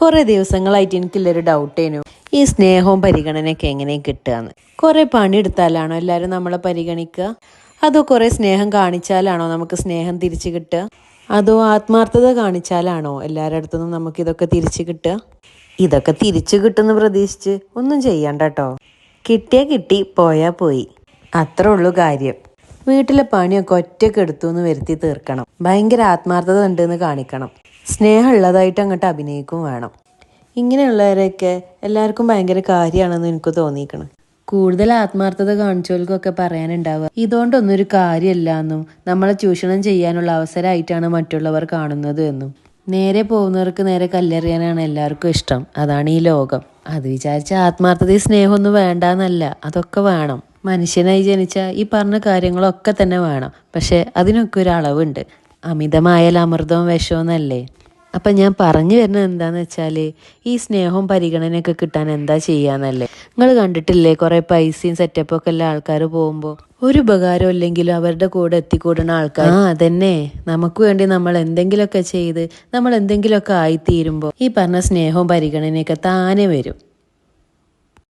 കുറെ ദിവസങ്ങളായിട്ട് എനിക്കുള്ളൊരു ഡൗട്ടേനു, ഈ സ്നേഹവും പരിഗണനയൊക്കെ എങ്ങനെ കിട്ടുകയെന്ന്. കുറെ പണിയെടുത്താലാണോ എല്ലാവരും നമ്മളെ പരിഗണിക്കുക? അതോ കുറെ സ്നേഹം കാണിച്ചാലാണോ നമുക്ക് സ്നേഹം തിരിച്ചു കിട്ടുക? അതോ ആത്മാർത്ഥത കാണിച്ചാലാണോ എല്ലാവരുടെ അടുത്തുനിന്നും നമുക്കിതൊക്കെ തിരിച്ചു കിട്ടുക? ഇതൊക്കെ തിരിച്ചു കിട്ടുമെന്ന് പ്രതീക്ഷിച്ച് ഒന്നും ചെയ്യണ്ട കേട്ടോ. കിട്ടിയാൽ കിട്ടി, പോയാൽ പോയി, അത്രേ ഉള്ളൂ കാര്യം. വീട്ടിലെ പണിയൊക്കെ ഒറ്റയ്ക്ക് എടുത്തു എന്ന് വരുത്തി തീർക്കണം. ഭയങ്കര ആത്മാർത്ഥത ഉണ്ടെന്ന് കാണിക്കണം. സ്നേഹം ഉള്ളതായിട്ട് അങ്ങോട്ട് അഭിനയിക്കും വേണം. ഇങ്ങനെയുള്ളവരെയൊക്കെ എല്ലാവർക്കും ഭയങ്കര കാര്യമാണെന്ന് എനിക്ക് തോന്നിയിരിക്കണം. കൂടുതൽ ആത്മാർത്ഥത കാണിച്ചവർക്കൊക്കെ പറയാനുണ്ടാവുക, ഇതുകൊണ്ടൊന്നും ഒരു കാര്യമല്ല എന്നും നമ്മളെ ചൂഷണം ചെയ്യാനുള്ള അവസരമായിട്ടാണ് മറ്റുള്ളവർ കാണുന്നത് എന്നും. നേരെ പോകുന്നവർക്ക് നേരെ കല്ലെറിയാനാണ് എല്ലാവർക്കും ഇഷ്ടം. അതാണ് ഈ ലോകം. അത് വിചാരിച്ച ആത്മാർത്ഥതയും സ്നേഹമൊന്നും വേണ്ടാന്നല്ല, അതൊക്കെ വേണം. മനുഷ്യനായി ജനിച്ച ഈ പറഞ്ഞ കാര്യങ്ങളൊക്കെ തന്നെ വേണം. പക്ഷെ അതിനൊക്കെ ഒരു അളവുണ്ട്. അമിതമായാൽ അമൃതവും വിഷമെന്നല്ലേ. അപ്പം ഞാൻ പറഞ്ഞു വരുന്നത് എന്താണെന്ന് വെച്ചാൽ, ഈ സ്നേഹവും പരിഗണനയൊക്കെ കിട്ടാൻ എന്താ ചെയ്യാന്നല്ലേ. നിങ്ങൾ കണ്ടിട്ടില്ലേ കുറേ പൈസയും സെറ്റപ്പൊക്കെ ഉള്ള ആൾക്കാർ പോകുമ്പോൾ ഒരു ഉപകാരം ഇല്ലെങ്കിലും അവരുടെ കൂടെ എത്തിക്കൂടുന്ന ആൾക്കാർ. അതന്നെ, നമുക്ക് വേണ്ടി നമ്മൾ എന്തെങ്കിലുമൊക്കെ ചെയ്ത് നമ്മൾ എന്തെങ്കിലുമൊക്കെ ആയിത്തീരുമ്പോൾ ഈ പറഞ്ഞ സ്നേഹവും പരിഗണനയൊക്കെ താനെ വരും.